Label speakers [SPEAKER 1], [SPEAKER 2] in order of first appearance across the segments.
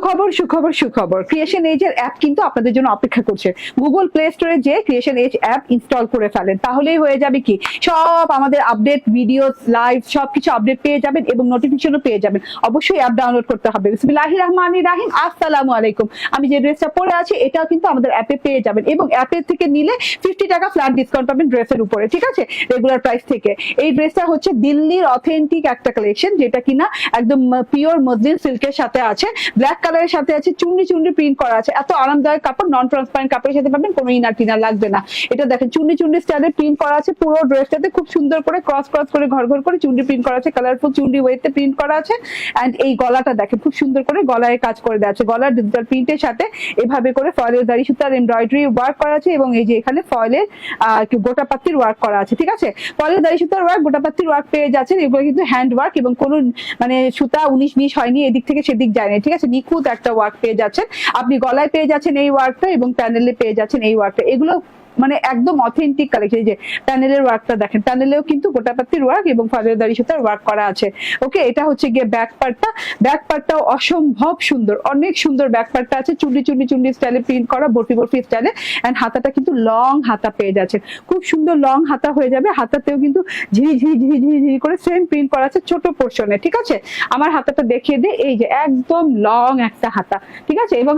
[SPEAKER 1] সুখবর সুখবর সুখবর, ক্রিয়েশন এজ এর অ্যাপ কিন্তু আপনাদের জন্য অপেক্ষা করছে। গুগল প্লে স্টোরে যে ক্রিয়েশন এজ অ্যাপ ইনস্টল করে ফেলেন, তাহলেই হয়ে যাবে কি সব আমাদের আপডেট, ভিডিও, লাইভ সবকিছু আপডেট পেয়ে যাবেন এবং নোটিফিকেশনও পেয়ে যাবেন। অবশ্যই অ্যাপ ডাউনলোড করতে হবে। বিসমিল্লাহির রহমানির রহিম। আসসালামু আলাইকুম। আমি যে ড্রেসটা পরে আছি এটাও কিন্তু আমাদের অ্যাপে পেয়ে যাবেন এবং অ্যাপের থেকে নিলে 50 টাকা ফ্ল্যাট ডিসকাউন্ট পাবেন ড্রেসের উপরে, ঠিক আছে, রেগুলার প্রাইস থেকে। এই ড্রেসটা হচ্ছে দিল্লির অথেন্টিক একটা কালেকশন, যেটা কিনা একদম পিওর মসলিন সিল্কের সাথে আছে, ব্ল্যাক কালারের সাথে আছে, চুন্ডি চুন্ডি প্রিন্ট করা আছে। এত আরামদায়ক কাপড়, নন ট্রান্সপারেন্ট কাপড়ের সাথে পাবেন, কোনো ইনার টিনার লাগবে না। এটা দেখেন চুন্ডি চুন্ডি স্টাইলে প্রিন্ট করা আছে পুরো ড্রেসটাতে, খুব সুন্দর করে ক্রস ক্রস করে ঘর ঘর করে চুন্ডি প্রিন্ট করা আছে, কালারফুল চুন্ডি ওয়েতে প্রিন্ট করা আছে। এন্ড এই গলাটা দেখেন খুব সুন্দর করে গলায় কাজ করে দেওয়া আছে, গলার ডিজিটাল প্রিন্টের সাথে এভাবে করে ফয়েলের দাড়ি সুতার এমব্রয়ডারি ওয়ার্ক করা আছে এবং এই যে এখানে ফয়েলের গোটা পাত্তির ওয়ার্ক করা আছে, ঠিক আছে। ফয়েলের দাড়ি সুতার ওয়ার্ক, গোটা পাত্তির ওয়ার্ক পেয়ে যাচ্ছেন। এগুলো কিন্তু হ্যান্ড ওয়ার্ক এবং কোনো মানে সুতা 19-20 হয়নি, এদিক থেকে সেদিক যায়নি, ঠিক আছে। নিখুঁত একটা ওয়ার্ক পেয়ে যাচ্ছেন আপনি, গলায় পেয়ে যাচ্ছেন এই ওয়ার্কটা এবং প্যানেলে পেয়ে যাচ্ছেন এই ওয়ার্কটা। এগুলো মানে একদম অথেন্টিক কালেকশন। এই যে প্যানেলের ওয়ার্কটা দেখেন, প্যানেলেও কিন্তু গোটাপাত্তির ওয়ার্ক এবং ফয়েলের দাড়ি সুতার ওয়ার্ক করা আছে। ওকে, এটা হচ্ছে গিয়ে ব্যাক পার্টটা। ব্যাক পার্টটাও অসম্ভব সুন্দর, অনেক সুন্দর ব্যাক পার্টটা আছে, চুন্ডি চুন্ডি চুন্ডি স্টাইলে প্রিন্ট করা, বরফি বরফি স্টাইলে। এন্ড হাতাটা কিন্তু লং হাতা পেয়ে যাচ্ছে, খুব সুন্দর লং হাতা হয়ে যাবে। হাতাতেও কিন্তু ঝিরি ঝিরি ঝিরি ঝিরি ঝিরি করে সেম প্রিন্ট করা আছে ছোট পোর্শনে, ঠিক আছে। আমার হাতাটা দেখিয়ে দে, এই যে একদম লং একটা হাতা, ঠিক আছে। এবং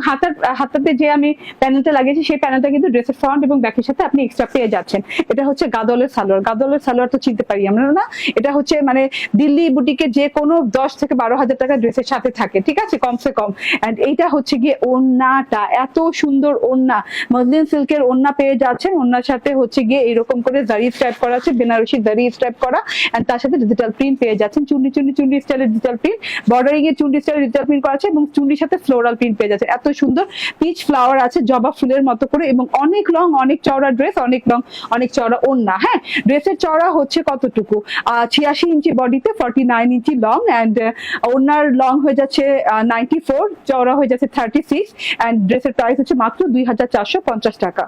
[SPEAKER 1] হাতাতে যে আমি প্যানেলটা লাগিয়েছি সেই প্যানেলটা কিন্তু ড্রেসের ফ্রন্ট এবং ব্যাকের সাথে আপনি এক্সট্রা পেয়ে যাচ্ছেন। এটা হচ্ছে গাদলের সালোয়ার। গাদলের সালোয়ার তো চিনতে পারি আমরা না, এটা হচ্ছে মানে দিল্লি বুটিকে যে কোনো 10 থেকে 12 হাজার টাকা ড্রেসের সাথে থাকে, ঠিক আছে, কমসে কম। এন্ড এইটা হচ্ছে গিয়ে ওড়নাটা, এত সুন্দর ওড়না, মসলিন সিল্কের ওড়না পেয়ে যাচ্ছেন। ওড়নার সাথে হচ্ছে গিয়ে এরকম করে জারি স্ট্রাইপ করা আছে, বেনারসি জারি স্ট্রাইপ করা, এন্ড তার সাথে ডিজিটাল প্রিন্ট পেয়ে যাচ্ছেন, চুন্ডি চুন্ডি চুন্ডি স্টাইলের ডিজিটাল প্রিন্ট, বর্ডারিং এর চুন্ডি স্টাইলের ডিজিটাল প্রিন্ট করা আছে এবং চুন্ডির সাথে ফ্লোরাল প্রিন্ট পেয়ে যাচ্ছে। এত সুন্দর পিচ ফ্লাওয়ার আছে জবা ফুলের মতো করে এবং অনেক লং, অনেক চওড়া ড্রেস, অনেক লং, অনেক চওড়া ওড়না। হ্যাঁ, ড্রেসের চওড়া হচ্ছে কতটুকু, 86 ইঞ্চি বডিতে, 49 ইঞ্চি লং, এন্ড ওড়নার লং হয়ে যাচ্ছে 94, চওড়া হয়ে যাচ্ছে 36। এন্ড ড্রেসের প্রাইস হচ্ছে মাত্র 2450 টাকা।